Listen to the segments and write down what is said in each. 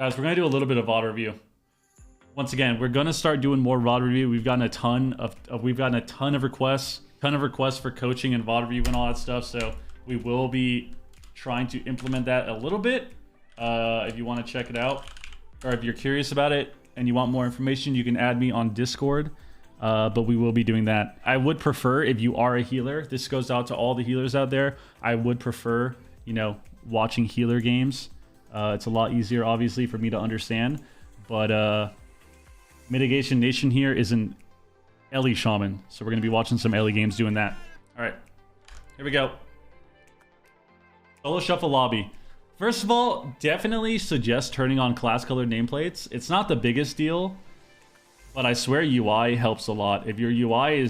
Guys, we're gonna do a little bit of VOD review. Once again, we're gonna start doing more VOD review. We've gotten a ton of requests, for coaching and VOD review and all that stuff. So we will be trying to implement that a little bit. If you want to check it out, or if you're curious about it and you want more information, you can add me on Discord. But we will be doing that. I would prefer, if you are a healer, this goes out to all the healers out there. I would prefer, you know, watching healer games. It's a lot easier, obviously, for me to understand. But Mitigation Nation here is an Elemental Shaman, so we're going to be watching some Ellie games doing that. All right, here we go. Solo Shuffle Lobby. First of all, definitely suggest turning on class colored nameplates. It's not the biggest deal, but I swear UI helps a lot. If your UI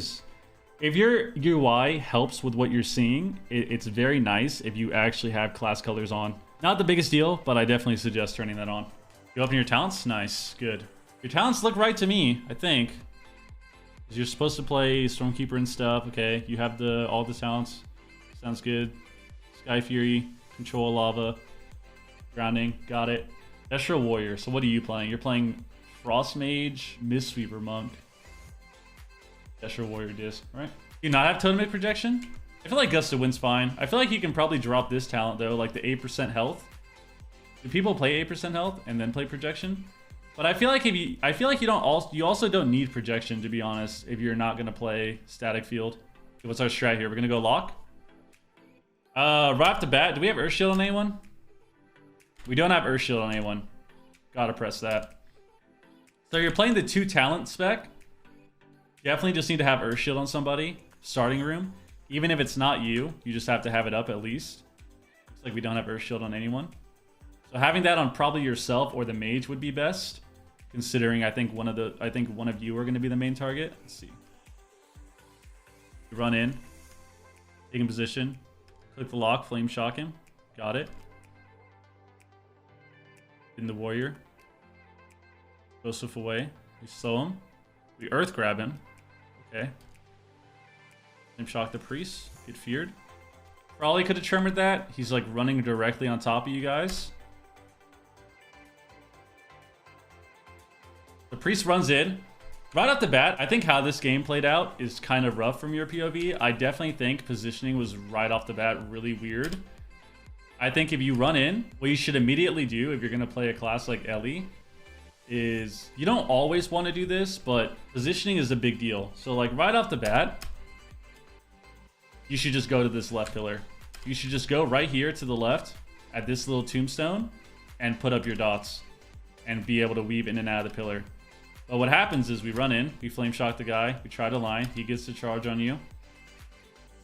helps with what you're seeing, it's very nice if you actually have class colors on. Not the biggest deal, but I definitely suggest turning that on. You open your talents? Nice, good. Your talents look right to me, I think. You're supposed to play Stormkeeper and stuff. Okay, you have all the talents. Sounds good. Sky Fury, Control Lava, Grounding, got it. Destro Warrior, so what are you playing? You're playing Frost Mage, Mistweaver Monk. Destro Warrior Disc, right? Do you not have Totem Projection? I feel like Gust of Wind's fine. I feel like you can probably drop this talent though, like the 8% health. Do people play 8% health and then play projection? But I feel like you also don't need projection, to be honest, if you're not gonna play static field. Okay, what's our strat here? We're gonna go lock. Right off the bat, do we have Earth Shield on anyone? We don't have Earth Shield on anyone. Gotta press that. So you're playing the 2 talent spec. Definitely just need to have Earth Shield on somebody. Starting room. Even if it's not you, you just have to have it up at least. Looks like we don't have Earth Shield on anyone. So having that on probably yourself or the mage would be best. Considering I think one of you are going to be the main target. Let's see. You run in. Take in position. Click the lock. Flame shock him. Got it. In the warrior. Joseph away. We slow him. We earth grab him. Okay. Flame shock the priest. Get feared. Probably could have trembled that. He's like running directly on top of you guys. The priest runs in. Right off the bat, I think how this game played out is kind of rough from your POV. I definitely think positioning was right off the bat really weird. I think if you run in, what you should immediately do if you're going to play a class like Ellie is, you don't always want to do this, but positioning is a big deal. So like right off the bat, you should just go to this left pillar. You should just go right here to the left at this little tombstone and put up your dots and be able to weave in and out of the pillar. But what happens is we run in, we flame shock the guy, we try to line, he gets to charge on you.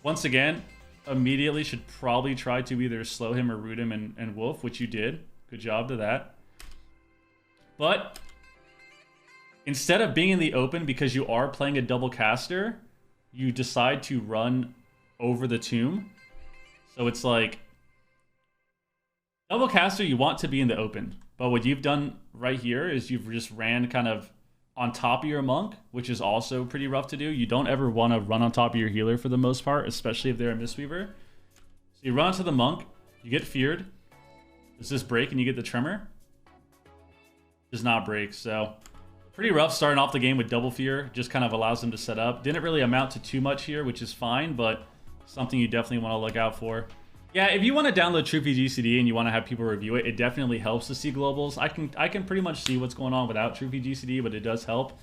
Once again, immediately should probably try to either slow him or root him and wolf, which you did. Good job to that. But instead of being in the open because you are playing a double caster, you decide to run over the tomb. So it's like, double caster, you want to be in the open. But what you've done right here is you've just ran kind of on top of your monk, which is also pretty rough to do. You don't ever want to run on top of your healer for the most part, especially if they're a Mistweaver. So you run onto the monk, you get feared. Does this break and you get the tremor? Does not break, so pretty rough starting off the game with double fear. Just kind of allows them to set up. Didn't really amount to too much here, which is fine, but something you definitely want to look out for. Yeah, if you want to download TrueVGCD and you want to have people review it, it definitely helps to see globals. I can pretty much see what's going on without TrueVGCD, but it does help.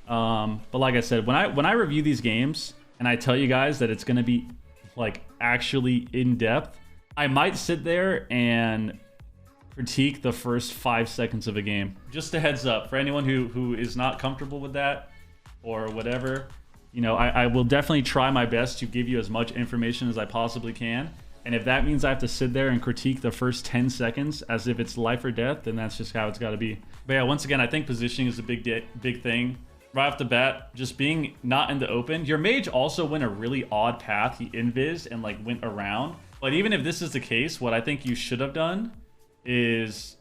But like I said, when I review these games and I tell you guys that it's going to be like actually in depth, I might sit there and critique the first 5 seconds of a game. Just a heads up for anyone who is not comfortable with that or whatever. You know, I will definitely try my best to give you as much information as I possibly can. And if that means I have to sit there and critique the first 10 seconds as if it's life or death, then that's just how it's got to be. But yeah, once again, I think positioning is a big thing. Right off the bat, just being not in the open. Your mage also went a really odd path. He invised and like went around. But even if this is the case, what I think you should have done is,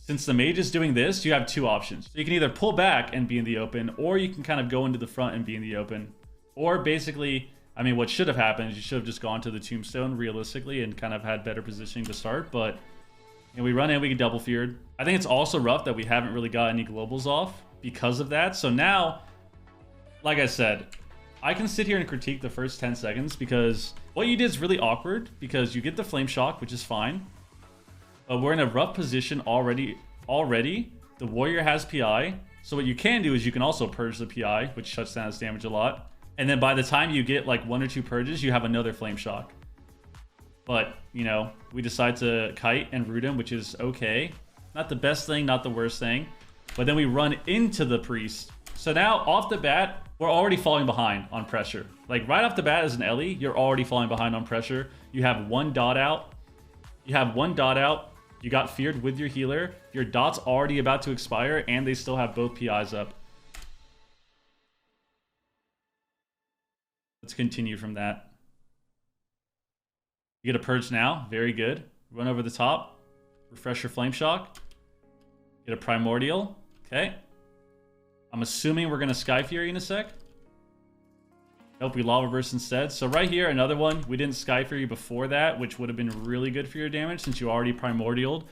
since the mage is doing this, you have 2 options. So you can either pull back and be in the open, or you can kind of go into the front and be in the open. Or basically, I mean, what should have happened is you should have just gone to the tombstone realistically and kind of had better positioning to start. But And we run in, we get double feared. I think it's also rough that we haven't really got any globals off because of that. So now, like I said, I can sit here and critique the first 10 seconds because what you did is really awkward because you get the flame shock, which is fine. But we're in a rough position already. The warrior has PI. So what you can do is you can also purge the PI, which shuts down his damage a lot. And then by the time you get like 1 or 2 purges, you have another flame shock. But, you know, we decide to kite and root him, which is okay. Not the best thing, not the worst thing. But then we run into the priest. So now, off the bat, we're already falling behind on pressure. Like, right off the bat as an Ellie, you're already falling behind on pressure. You have 1 dot out. You got feared with your healer. Your dot's already about to expire, and they still have both PIs up. Let's continue from that. You get a purge now. Very good. Run over the top. Refresh your flame shock. Get a primordial. Okay. I'm assuming we're going to Sky Fury in a sec. Nope, we Lava Burst instead. So right here, another one. We didn't Sky Fury before that, which would have been really good for your damage since you already Primordialed.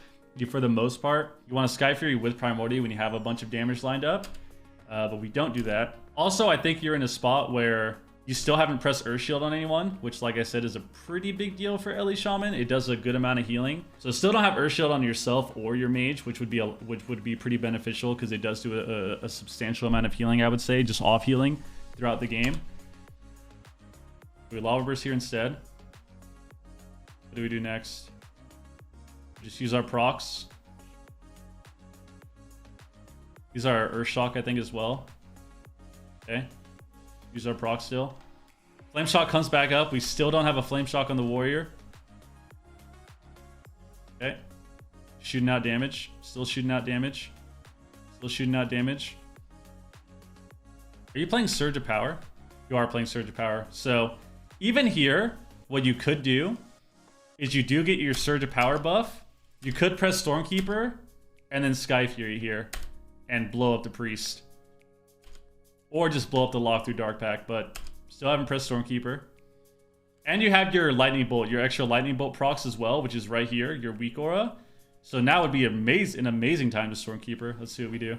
For the most part, you want to Sky Fury with Primordial when you have a bunch of damage lined up. But we don't do that. Also, I think you're in a spot where you still haven't pressed Earth Shield on anyone, which, like I said, is a pretty big deal for Ellie Shaman. It does a good amount of healing. So still don't have Earth Shield on yourself or your mage, which would be pretty beneficial because it does do a substantial amount of healing, I would say, just off healing throughout the game. We Lava Burst here instead. What do we do next? Just use our procs. Use our Earth Shock, I think, as well. Okay. Use our proc still. Flame Shock comes back up. We still don't have a Flame Shock on the warrior. Okay. Shooting out damage. Still shooting out damage. Still shooting out damage. Are you playing Surge of Power? You are playing Surge of Power. So even here, what you could do is you do get your Surge of Power buff. You could press Stormkeeper and then Sky Fury here and blow up the priest. Or just blow up the lock through Dark Pact, but still haven't pressed Stormkeeper. And you have your Lightning Bolt, your extra Lightning Bolt procs as well, which is right here, your weak aura. So now would be an amazing time to Stormkeeper. Let's see what we do.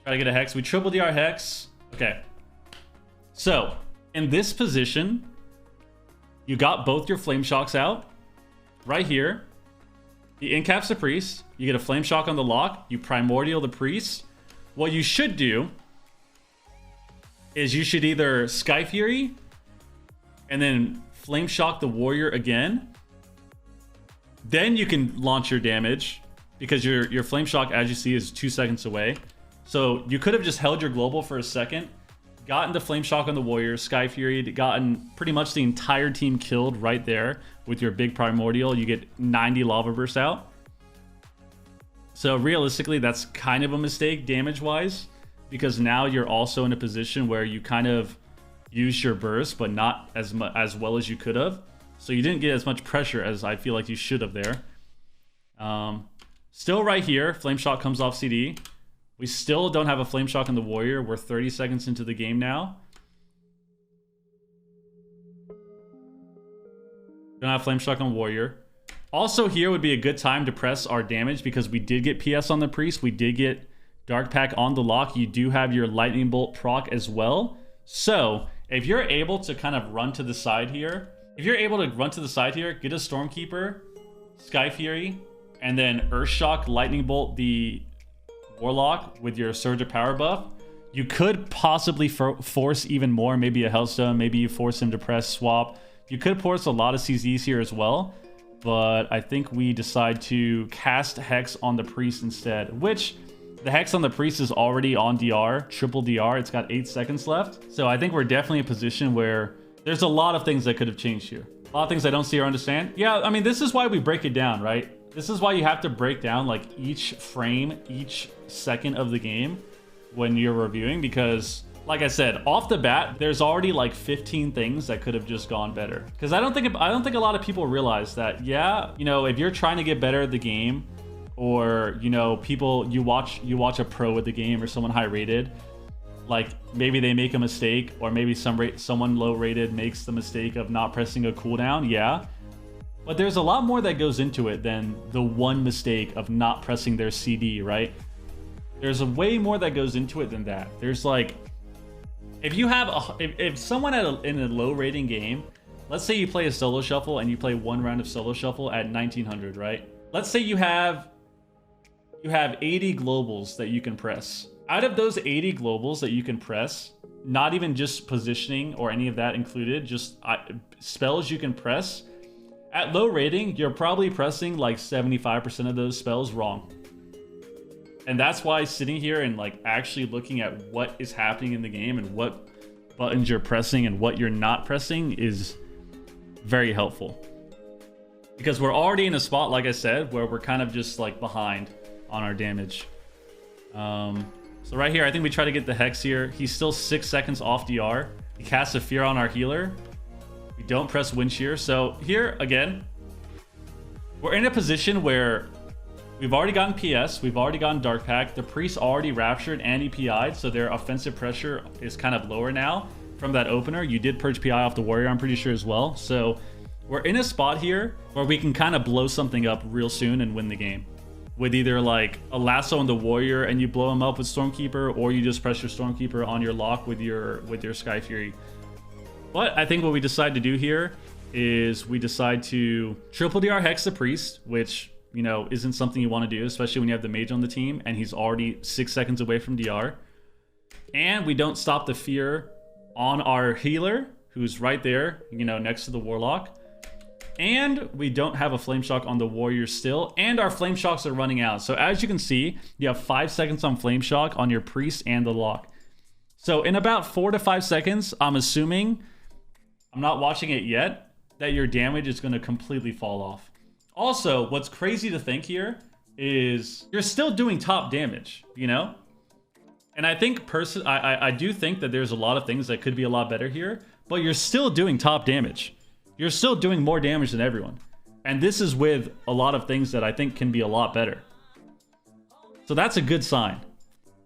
Try to get a Hex. We triple DR Hex. Okay. So, in this position, you got both your Flame Shocks out. Right here. He incaps the priest. You get a Flame Shock on the lock. You Primordial the priest. What you should do is you should either Sky Fury and then Flame Shock the warrior again. Then you can launch your damage because your Flame Shock, as you see, is 2 seconds away. So you could have just held your global for a second, gotten the Flame Shock on the warrior, Sky Fury, gotten pretty much the entire team killed right there with your big Primordial. You get 90 Lava Bursts out. So realistically, that's kind of a mistake damage-wise, because now you're also in a position where you kind of use your burst, but not as well as you could have. So you didn't get as much pressure as I feel like you should have there. Still right here, Flame Shock comes off CD. We still don't have a Flame Shock on the warrior. We're 30 seconds into the game now. Don't have Flame Shock on warrior. Also here would be a good time to press our damage because we did get PS on the priest. We did get Dark Pact on the lock. You do have your Lightning Bolt proc as well. So if you're able to kind of run to the side here, get a Stormkeeper, Sky Fury, and then Earth Shock, Lightning Bolt the Warlock with your Surge of Power buff, you could possibly force even more, maybe a Hellstone, maybe you force him to press swap. You could force a lot of CZs here as well, but I think we decide to cast Hex on the priest instead, which the Hex on the priest is already on DR, triple DR. It's got 8 seconds left. So I think we're definitely in a position where there's a lot of things that could have changed here. A lot of things I don't see or understand. Yeah, I mean, this is why we break it down, right? This is why you have to break down like each frame, each second of the game when you're reviewing, because like I said, off the bat, there's already like 15 things that could have just gone better. Because I don't think a lot of people realize that, yeah, you know, if you're trying to get better at the game, or, you know, you watch a pro at the game or someone high rated, like maybe they make a mistake, or maybe someone low rated makes the mistake of not pressing a cooldown. Yeah, But there's a lot more that goes into it than the one mistake of not pressing their CD, right? There's a way more that goes into it than that. There's like, if you have if someone in a low rating game, let's say you play a solo shuffle and you play one round of solo shuffle at 1900, right? Let's say you have 80 globals that you can press. Out of those 80 globals that you can press, not even just positioning or any of that included, just spells you can press, at low rating, you're probably pressing like 75% of those spells wrong. And that's why sitting here and like actually looking at what is happening in the game and what buttons you're pressing and what you're not pressing is very helpful. Because we're already in a spot, like I said, where we're kind of just like behind on our damage. So right here, I think we try to get the Hex here. He's still 6 seconds off DR. He casts a Fear on our healer. We don't press Wind Shear. So here, again, we're in a position where we've already gotten PS. We've already gotten Dark Pact. The Priest already Raptured and he PI'd, so their offensive pressure is kind of lower now from that opener. You did purge PI off the Warrior, I'm pretty sure, as well. So we're in a spot here where we can kind of blow something up real soon and win the game. With either like a lasso on the Warrior and you blow him up with Stormkeeper, or you just press your Stormkeeper on your lock with your Sky Fury. But I think what we decide to do here is we decide to triple DR Hex the Priest, which, you know, isn't something you want to do, especially when you have the Mage on the team and he's already 6 seconds away from DR. And we don't stop the Fear on our healer, who's right there, you know, next to the Warlock. And we don't have a Flame Shock on the Warrior still, and our Flame Shocks are running out. So as you can see, you have 5 seconds on Flame Shock on your Priest and the Lock. So in about 4 to 5 seconds, I'm assuming, I'm not watching it yet, that your damage is going to completely fall off. Also, what's crazy to think here is you're still doing top damage, you know? And I think I do think that there's a lot of things that could be a lot better here, but you're still doing top damage. You're still doing more damage than everyone. And this is with a lot of things that I think can be a lot better. So that's a good sign.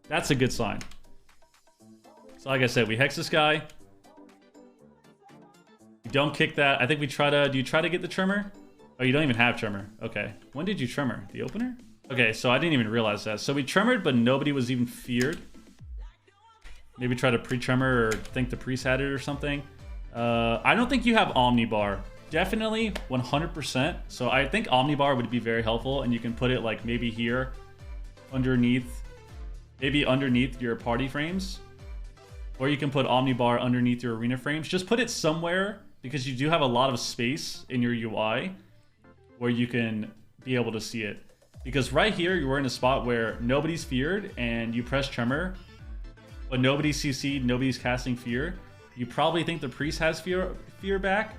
That's a good sign. So like I said, we Hex this guy. We don't kick that. I think we try to... Do you try to get the Tremor? Oh, you don't even have Tremor. Okay. When did you Tremor? The opener? Okay, so I didn't even realize that. So we Tremored, but nobody was even feared. Maybe try to pre-Tremor or think the Priest had it or something. I don't think you have Omnibar. Definitely 100%. So I think Omnibar would be very helpful, and you can put it like maybe here underneath, maybe underneath your party frames, or you can put Omnibar underneath your arena frames. Just put it somewhere, because you do have a lot of space in your UI where you can be able to see it. Because right here, you're in a spot where nobody's feared and you press Tremor, but nobody's CC'd, nobody's casting Fear. You probably think the Priest has fear back.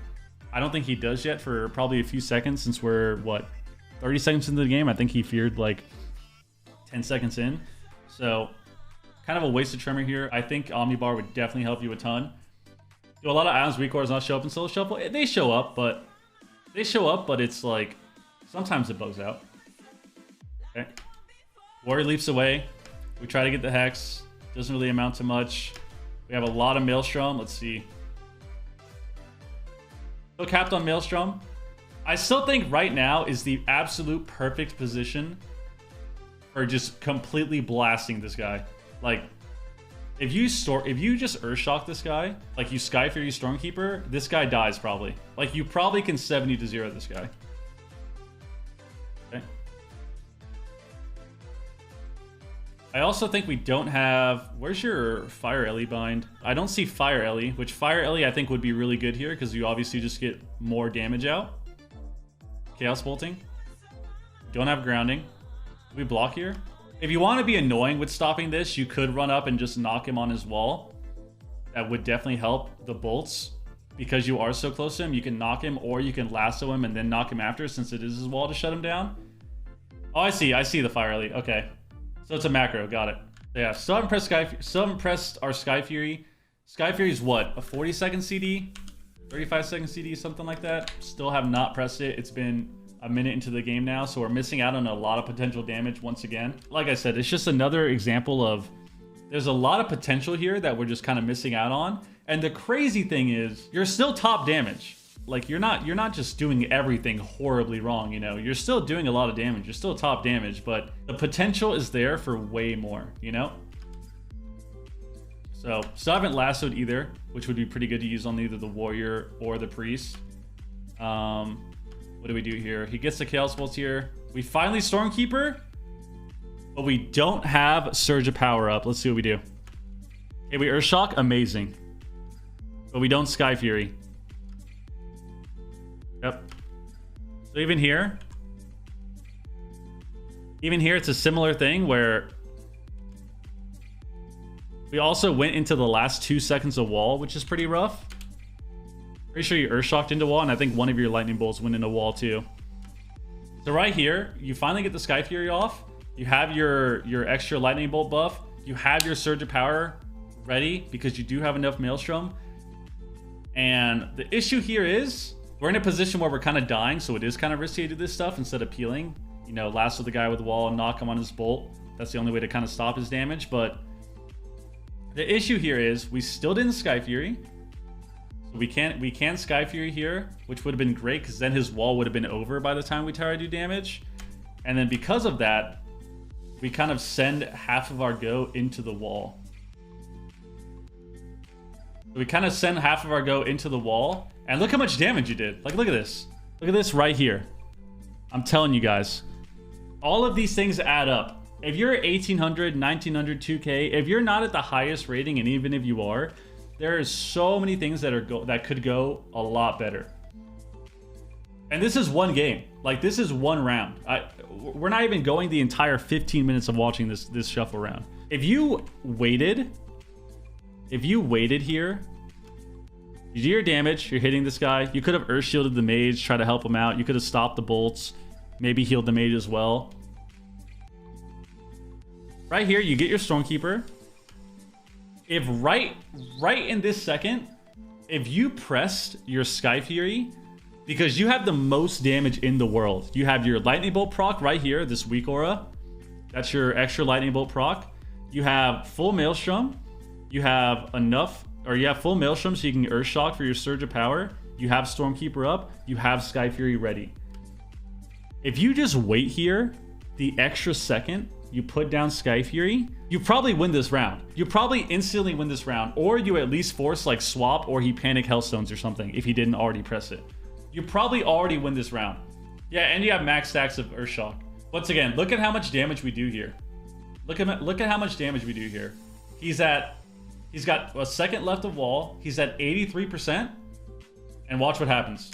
I don't think he does yet for probably a few seconds, since we're, what, 30 seconds into the game? I think he feared like 10 seconds in. So kind of a wasted Tremor here. I think Omnibar would definitely help you a ton. Do a lot of items Recores not show up in Solo Shuffle? They show up, but it's like sometimes it bugs out. Okay. Warrior leaps away. We try to get the Hex. Doesn't really amount to much. We have a lot of Maelstrom. Let's see. Still capped on Maelstrom. I still think right now is the absolute perfect position for just completely blasting this guy. Like, if you just Earthshock this guy, like you Sky Fury Stormkeeper, this guy dies probably. Like, you probably can 70-0 this guy. Okay. I also think we don't have... Where's your Fire Ellie bind? I don't see Fire Ellie, which Fire Ellie I think would be really good here, because you obviously just get more damage out. Chaos Bolting. Don't have Grounding. Do we block here? If you want to be annoying with stopping this, you could run up and just knock him on his wall. That would definitely help the bolts. Because you are so close to him, you can knock him, or you can lasso him and then knock him after, since it is his wall to shut him down. Oh, I see the Fire Ellie. Okay. So it's a macro, got it. Yeah, still haven't pressed our Sky Fury. Sky Fury is what? A 40-second CD? 35-second CD, something like that. Still have not pressed it. It's been a minute into the game now, so we're missing out on a lot of potential damage once again. Like I said, it's just another example of there's a lot of potential here that we're just kind of missing out on. And the crazy thing is, you're still top damage. like you're not just doing everything horribly wrong, you know. You're still doing a lot of damage. You're still top damage, but the potential is there for way more, you know. So still haven't lassoed either, which would be pretty good to use on either the warrior or the priest. What do we do here? He gets the Chaos Bolt here. We finally Stormkeeper, but we don't have Surge of Power up. Let's see what we do. Okay, we Earthshock, amazing. But we don't Sky Fury. Yep. So even here, it's a similar thing where we also went into the last 2 seconds of wall, which is pretty rough. Pretty sure you Earthshocked into wall, and I think one of your lightning bolts went into wall too. So right here, you finally get the Sky Fury off. You have your extra lightning bolt buff. You have your Surge of Power ready because you do have enough Maelstrom. And the issue here is we're in a position where we're kind of dying, so it is kind of risky to do this stuff instead of peeling. You know, lasso the guy with the wall and knock him on his bolt. That's the only way to kind of stop his damage. But the issue here is we still didn't Sky Fury. We can't Sky Fury here, which would have been great because then his wall would have been over by the time we try to do damage. And then because of that, we kind of send half of our go into the wall. We kind of send half of our go into the wall. And look how much damage you did. Like, look at this. Look at this right here. I'm telling you guys. All of these things add up. If you're 1800, 1900, 2K, if you're not at the highest rating, and even if you are, there is so many things that could go a lot better. And this is one game. Like, this is one round. We're not even going the entire 15 minutes of watching this shuffle round. If you waited here, you do your damage, you're hitting this guy. You could have Earth Shielded the mage, try to help him out. You could have stopped the bolts, maybe healed the mage as well. Right here, you get your Stormkeeper. If right in this second, if you pressed your Sky Fury, because you have the most damage in the world. You have your Lightning Bolt proc right here, this weak aura. That's your extra Lightning Bolt proc. You have full Maelstrom. You have enough, or you have full Maelstrom so you can Earthshock for your Surge of Power. You have Stormkeeper up. You have Sky Fury ready. If you just wait here, the extra second, you put down Sky Fury, you probably win this round. You probably instantly win this round, or you at least force like swap, or he panic Hellstones or something if he didn't already press it. You probably already win this round. Yeah, and you have max stacks of Earthshock. Once again, look at how much damage we do here. Look at how much damage we do here. He's got a second left of wall. He's at 83%, and watch what happens.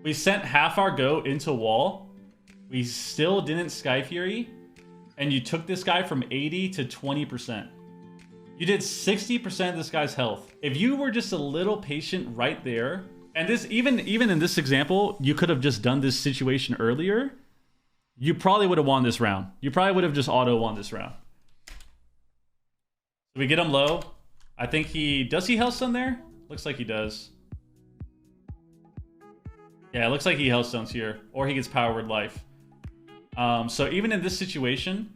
We sent half our go into wall. We still didn't Sky Fury. And you took this guy from 80 to 20%. You did 60% of this guy's health. If you were just a little patient right there, and this even in this example, you could have just done this situation earlier, you probably would have won this round. You probably would have just auto won this round. So we get him low. I think does he Hellstone there? Looks like he does. Yeah, it looks like he Hellstones here, or he gets Power Word Life. So even in this situation,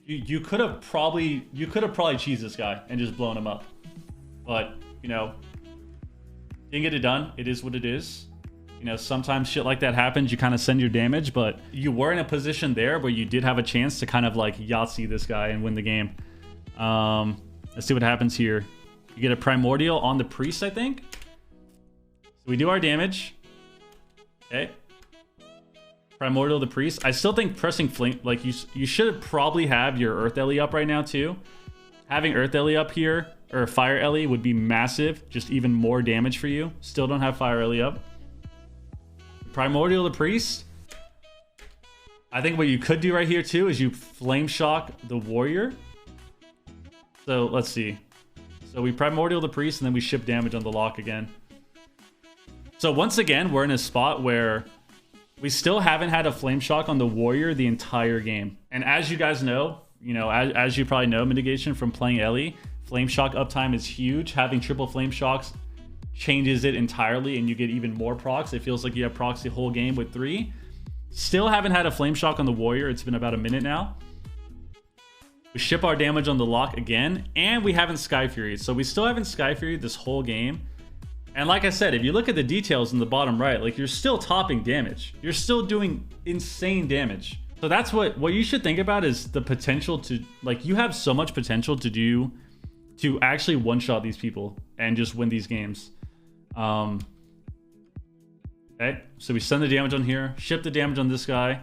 you could have probably cheesed this guy and just blown him up. But, you know, didn't get it done. It is what it is. You know, sometimes shit like that happens. You kind of send your damage, but you were in a position there where you did have a chance to kind of like Yahtzee this guy and win the game. Let's see what happens here. You get a Primordial on the Priest, I think. So we do our damage. Okay. Primordial the Priest. I still think pressing Flame, like you should probably have your Earth Ellie up right now too. Having Earth Ellie up here, or Fire Ellie would be massive. Just even more damage for you. Still don't have Fire Ellie up. Primordial the Priest. I think what you could do right here too is you Flame Shock the Warrior. So let's see. So we Primordial the Priest and then we ship damage on the lock again. So once again, we're in a spot where we still haven't had a Flame Shock on the Warrior the entire game. And as you guys know, as you probably know, mitigation from playing Ellie, Flame Shock uptime is huge. Having triple Flame Shocks changes it entirely and you get even more procs. It feels like you have procs the whole game with 3. Still haven't had a Flame Shock on the Warrior. It's been about a minute now. We We ship our damage on the lock again, and we haven't Sky Fury. So we still haven't Sky Fury this whole game. And like I said, if you look at the details in the bottom right, like you're still topping damage. You're still doing insane damage. So that's what you should think about is the potential to, like, you have so much potential to actually one-shot these people and just win these games. Okay, so we send the damage on here, ship the damage on this guy.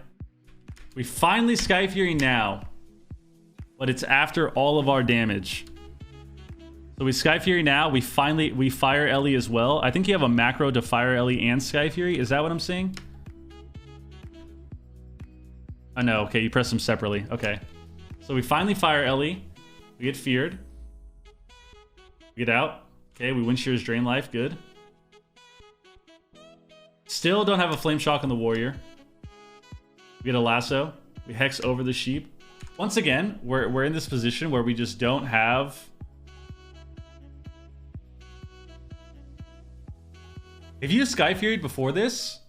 We finally Sky Fury now, but it's after all of our damage. So we Sky Fury now. We fire Ellie as well. I think you have a macro to fire Ellie and Sky Fury. Is that what I'm saying? Oh no, okay, you press them separately. Okay. So we finally fire Ellie. We get feared. We get out. Okay, we win Shear's Drain Life. Good. Still don't have a Flame Shock on the Warrior. We get a lasso. We hex over the sheep. Once again, we're in this position where we just don't have... If you Sky Fury'd before this,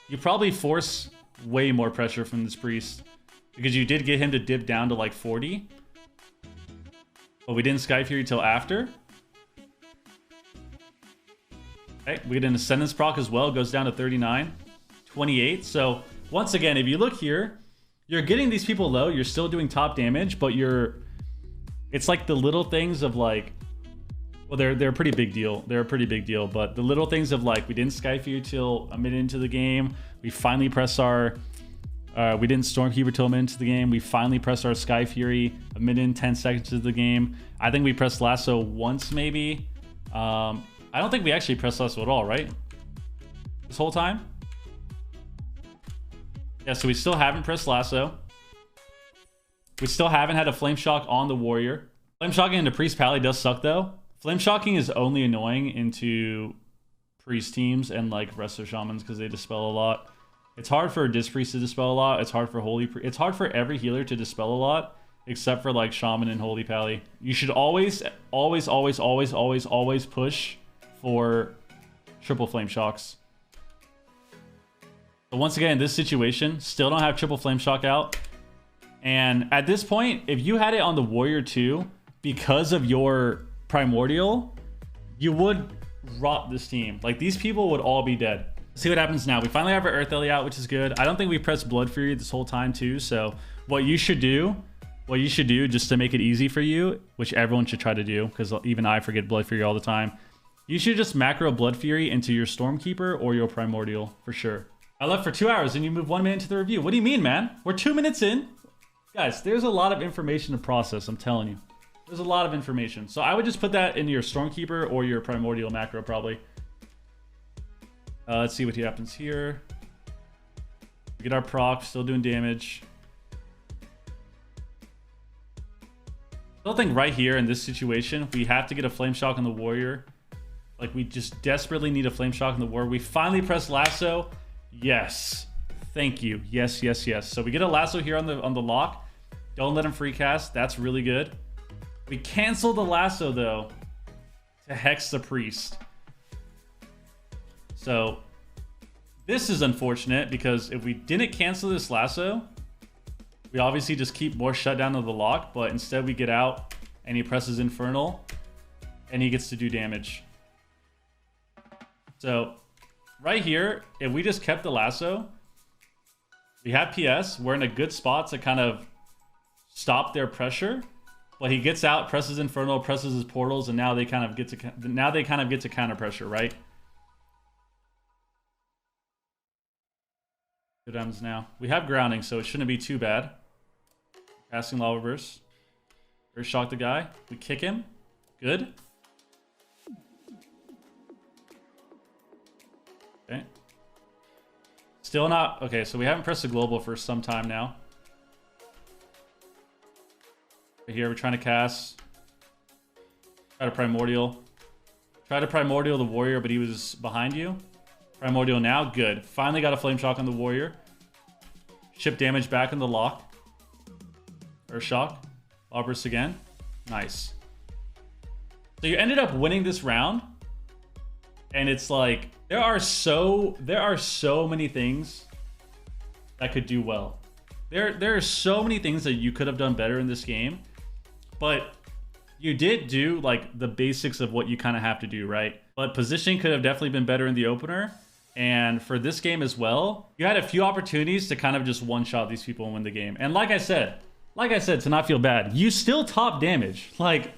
you probably force way more pressure from this priest. Because you did get him to dip down to like 40. But we didn't Sky Fury till after. Okay, we get an Ascendance proc as well. Goes down to 39. 28. So, once again, if you look here, you're getting these people low. You're still doing top damage, but it's like the little things of like... Well, they're a pretty big deal. They're a pretty big deal, but the little things of like, we didn't Sky Fury till a minute into the game. We finally press our... we didn't Stormkeeper till a minute into the game. We finally pressed our Sky Fury a minute and 10 seconds into the game. I think we pressed Lasso once, maybe. I don't think we actually pressed Lasso at all, right? This whole time? Yeah, so we still haven't pressed Lasso. We still haven't had a Flame Shock on the Warrior. Flame Shocking into Priest Pally does suck, though. Flame Shocking is only annoying into Priest teams and like Resto Shamans because they dispel a lot. It's hard for a Disc Priest to dispel a lot. It's hard for It's hard for every healer to dispel a lot, except for like Shaman and Holy Pally. You should always push for triple Flame Shocks. So once again, in this situation, still don't have triple Flame Shock out. And at this point, if you had it on the Warrior too, because of your Primordial, you would rot this team. Like, these people would all be dead. Let's see what happens now. We finally have our Earth Ellie out, which is good. I don't think we pressed Blood Fury this whole time too. So what you should do just to make it easy for you, which everyone should try to do, because even I forget Blood Fury all the time, you should just macro Blood Fury into your Stormkeeper or your Primordial for sure. I left for 2 hours and you move 1 minute into the review. What do you mean, man? We're 2 minutes in. Guys, there's a lot of information to process, I'm telling you. There's a lot of information. So I would just put that in your Stormkeeper or your Primordial macro, probably. Let's see what happens here. We get our proc, still doing damage. Still think right here in this situation, we have to get a Flame Shock on the Warrior. Like, we just desperately need a Flame Shock on the Warrior. We finally press Lasso. Yes. Thank you. Yes, yes, yes. So we get a Lasso here on the lock. Don't let him free cast. That's really good. We cancel the Lasso, though, to Hex the Priest. So this is unfortunate, because if we didn't cancel this Lasso, we obviously just keep more shutdown of the lock, but instead we get out and he presses Infernal and he gets to do damage. So right here, if we just kept the Lasso, we have PS. We're in a good spot to kind of stop their pressure. But he gets out, presses Infernal, presses his portals, and now they kind of get to counter pressure, right? Good ends now. We have grounding, so it shouldn't be too bad. Casting Lava Burst. First shock the guy. We kick him. Good. Okay. Still not... Okay, so we haven't pressed the global for some time now. Here, we're trying to cast. Try to Primordial. Try to Primordial the Warrior, but he was behind you. Primordial now. Good. Finally got a Flame Shock on the Warrior. Ship damage back in the lock. Or shock. Burst again. Nice. So you ended up winning this round. And it's like, there are so many things that could do well. There are so many things that you could have done better in this game. But you did do like the basics of what you kind of have to do, right? But positioning could have definitely been better in the opener. And for this game as well, you had a few opportunities to kind of just one-shot these people and win the game. And like I said, to not feel bad, you still top damage. Like,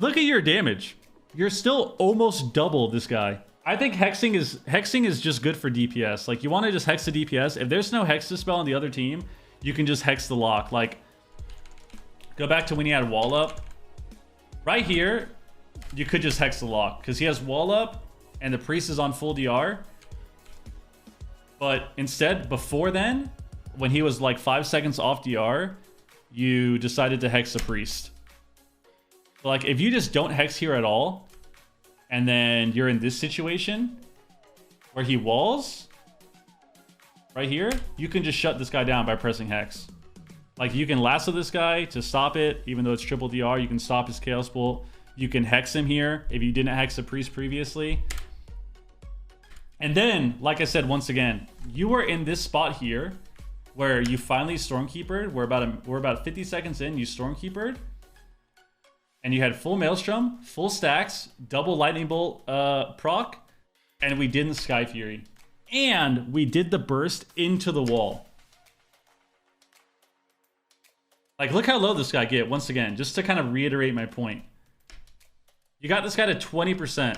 look at your damage. You're still almost double this guy. I think hexing is just good for DPS. Like, you want to just hex the DPS. If there's no hex dispel on the other team, you can just hex the lock. Like, go back to when he had wall up. Right here, you could just hex the lock because he has wall up and the priest is on full DR. But instead, before then, when he was like 5 seconds off DR, you decided to hex the priest. So like, if you just don't hex here at all, and then you're in this situation where he walls right here, you can just shut this guy down by pressing hex. Like, you can lasso this guy to stop it, even though it's triple DR. You can stop his Chaos Bolt. You can hex him here if you didn't hex the priest previously. And then, like I said, once again, you were in this spot here where you finally Stormkeepered. We're about 50 seconds in, you Stormkeepered. And you had full Maelstrom, full stacks, double Lightning Bolt proc, and we didn't Sky Fury. And we did the burst into the wall. Like, look how low this guy get, once again, just to kind of reiterate my point. You got this guy to 20%,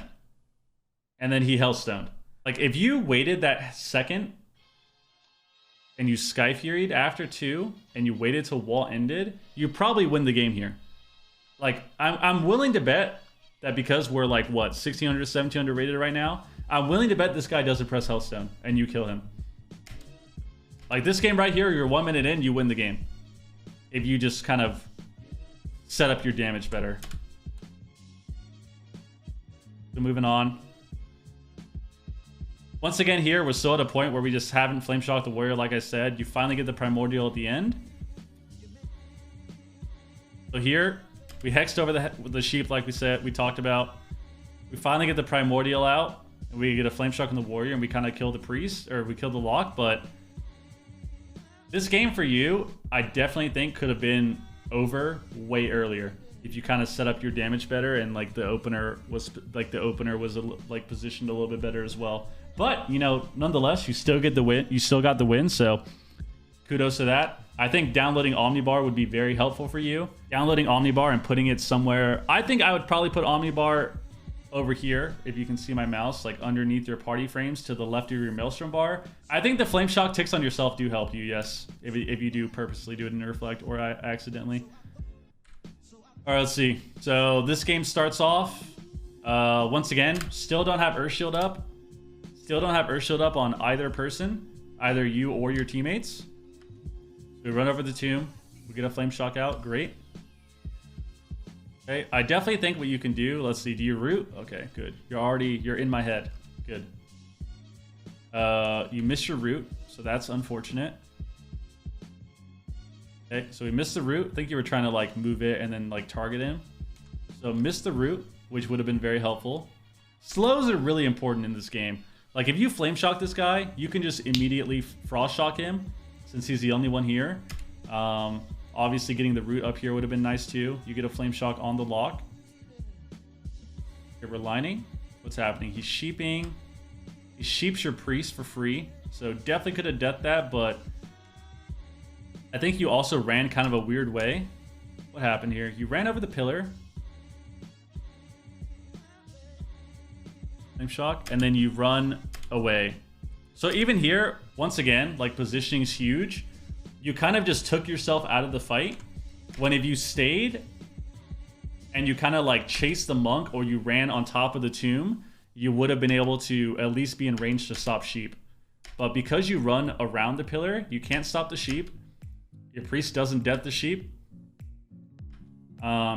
and then he Hellstoned. Like, if you waited that second, and you Sky Furied after 2, and you waited till wall ended, you probably win the game here. Like, I'm willing to bet that because we're like, what, 1600, 1700 rated right now, I'm willing to bet this guy doesn't press Hellstone, and you kill him. Like, this game right here, you're 1 minute in, you win the game. If you just kind of set up your damage better. So moving on. Once again here, we're still at a point where we just haven't Flame Shocked the Warrior, like I said. You finally get the Primordial at the end. So here, we hexed over the sheep like we talked about. We finally get the Primordial out. And we get a Flame Shock on the Warrior, and we kind of kill the Priest, or we kill the Lock, but this game for you, I definitely think could have been over way earlier if you kind of set up your damage better and like the opener was like positioned a little bit better as well. But you know, nonetheless, you still get the win. You still got the win, so kudos to that. I think downloading Omnibar would be very helpful for you. Downloading Omnibar and putting it somewhere. I think I would probably put Omnibar over here, if you can see my mouse, like underneath your party frames to the left of your Maelstrom bar. I think the Flame Shock ticks on yourself do help you, yes. If you do purposely do it in Reflect or accidentally. All right, let's see. So this game starts off, once again, still don't have Earth Shield up. Still don't have Earth Shield up on either person, either you or your teammates. We run over the tomb. We get a Flame Shock out, great. Okay, I definitely think what you can do, let's see, do you root? Okay, good. You're in my head. Good. You missed your root, so that's unfortunate. Okay, so we missed the root. I think you were trying to like move it and then like target him. So missed the root, which would have been very helpful. Slows are really important in this game. Like if you Flame Shock this guy, you can just immediately Frost Shock him since he's the only one here. Obviously, getting the root up here would have been nice too. You get a Flame Shock on the lock. Here we're lining. What's happening? He's sheeping. He sheeps your priest for free. So definitely could have deathed that, but I think you also ran kind of a weird way. What happened here? You ran over the pillar. Flame Shock, and then you run away. So even here, once again, like positioning is huge. You kind of just took yourself out of the fight when if you stayed and you kind of like chased the monk or you ran on top of the tomb, you would have been able to at least be in range to stop sheep. But because you run around the pillar, you can't stop the sheep. Your priest doesn't death the sheep.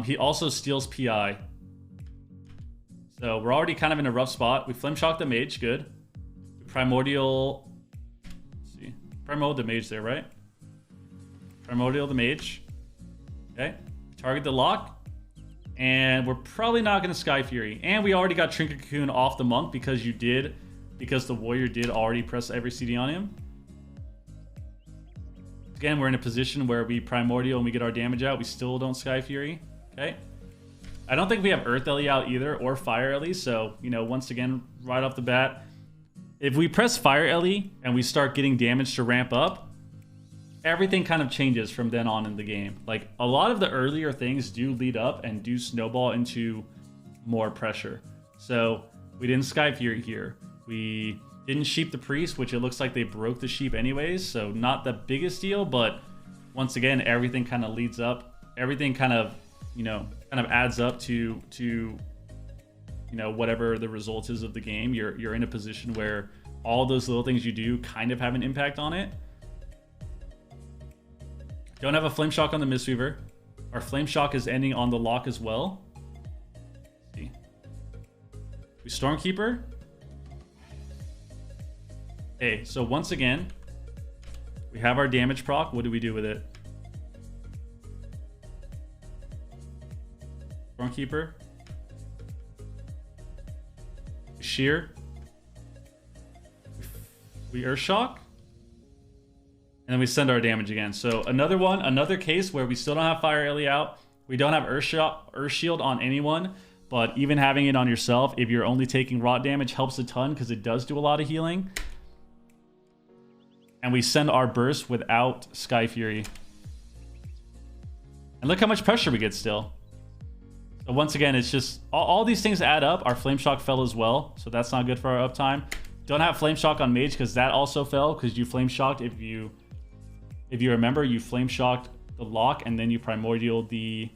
He also steals PI. So we're already kind of in a rough spot. We Flame Shock the mage, good. Primordial, let's see. Primordial the mage there, right? Primordial the mage. Okay. Target the lock. And we're probably not going to Sky Fury. And we already got Trinket Cocoon off the monk because the warrior did already press every CD on him. again, we're in a position where we primordial and we get our damage out. We still don't Sky Fury. Okay. I don't think we have Earth Ellie out either, or Fire Ellie. So, you know, once again, right off the bat, if we press Fire Ellie and we start getting damage to ramp up, everything kind of changes from then on in the game. Like, a lot of the earlier things do lead up and do snowball into more pressure. So, we didn't Sky Fury here. We didn't sheep the priest, which it looks like they broke the sheep anyways. So, not the biggest deal, but once again, everything kind of leads up. Everything kind of, you know, kind of adds up to you know, whatever the result is of the game. You're in a position where all those little things you do kind of have an impact on it. Don't have a Flame Shock on the Mistweaver. Our Flame Shock is ending on the lock as well. Let's see. We Stormkeeper. Okay, so once again, we have our damage proc. What do we do with it? Stormkeeper. Shear. We Earth Shock. And then we send our damage again. So another case where we still don't have Fire Ellie out. We don't have Earth Shield on anyone. But even having it on yourself, if you're only taking rot damage, helps a ton because it does do a lot of healing. And we send our burst without Sky Fury. And look how much pressure we get still. So once again, it's just all these things add up. Our Flame Shock fell as well, so that's not good for our uptime. Don't have Flame Shock on Mage because that also fell because you Flame Shocked. If you remember, you Flame Shocked the lock and then you primordial the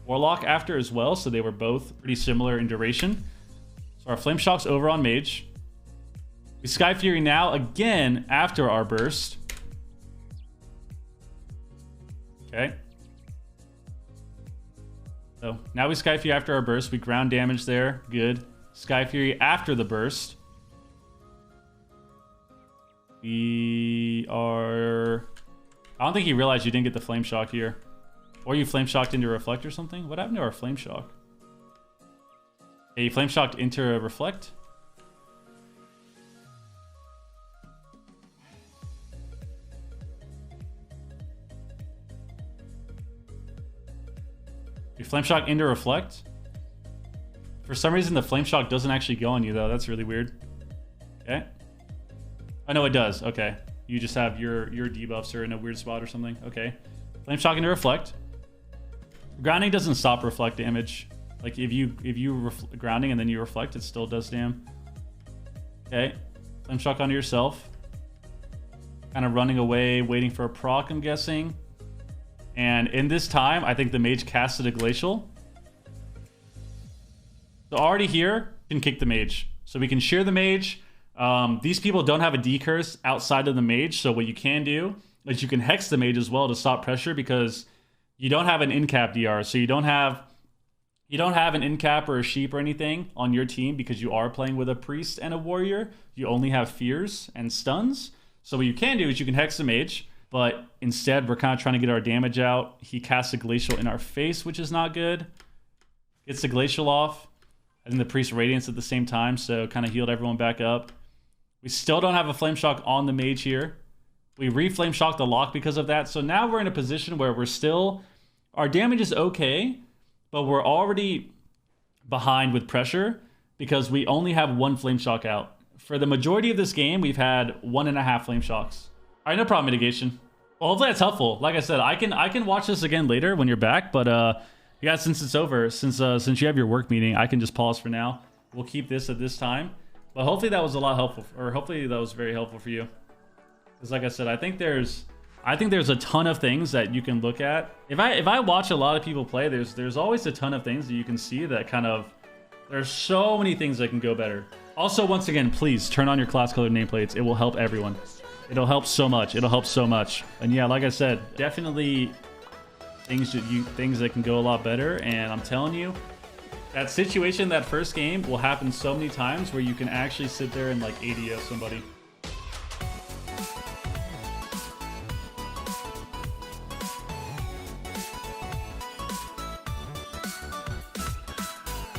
Warlock after as well, so they were both pretty similar in duration. So our Flame Shock's over on Mage. We Sky Fury now again after our burst. Okay. So now we Sky Fury after our burst. We ground damage there. Good. Sky Fury after the burst. We are... I don't think he realized you didn't get the Flame Shock here. Or you Flame Shocked into Reflect or something. What happened to our Flame Shock? Okay, you Flame Shocked into Reflect. You Flame Shock into Reflect. For some reason, the Flame Shock doesn't actually go on you, though. That's really weird. Okay. Oh, no, it does. Okay. You just have your debuffs are in a weird spot or something. Okay. Flame Shock into Reflect. Grounding doesn't stop Reflect damage. Like, if you grounding and then you Reflect, it still does damn. Okay. Flame Shock onto yourself. Kind of running away, waiting for a proc, I'm guessing. And in this time, I think the Mage casted a Glacial. So already here, we can kick the Mage. So we can shear the Mage. These people don't have a D-Curse outside of the Mage, so what you can do is you can Hex the Mage as well to stop pressure because you don't have an in-cap DR. So you don't have an in-cap or a sheep or anything on your team because you are playing with a Priest and a Warrior. You only have fears and stuns. So what you can do is you can Hex the Mage. But instead, we're kind of trying to get our damage out. He casts a Glacial in our face, which is not good. Gets the Glacial off. I think the Priest Radiance at the same time, so kind of healed everyone back up. We still don't have a Flame Shock on the Mage here. We re-Flame Shock the lock because of that. So now we're in a position where we're still... Our damage is okay, but we're already behind with pressure because we only have one Flame Shock out. For the majority of this game, we've had 1.5 Flame Shocks. All right, no problem, mitigation. Well, hopefully that's helpful. Like I said, I can watch this again later when you're back, but yeah, since it's over, since you have your work meeting, I can just pause for now. We'll keep this at this time, but hopefully that was a lot helpful, or hopefully that was very helpful for you. Because like I said, I think there's a ton of things that you can look at. If I watch a lot of people play, there's always a ton of things that you can see that kind of there's so many things that can go better. Also, once again, please turn on your class colored nameplates. It will help everyone. It'll help so much. It'll help so much. And yeah, like I said, definitely things that can go a lot better. And I'm telling you, that situation, that first game will happen so many times where you can actually sit there and like ADS somebody.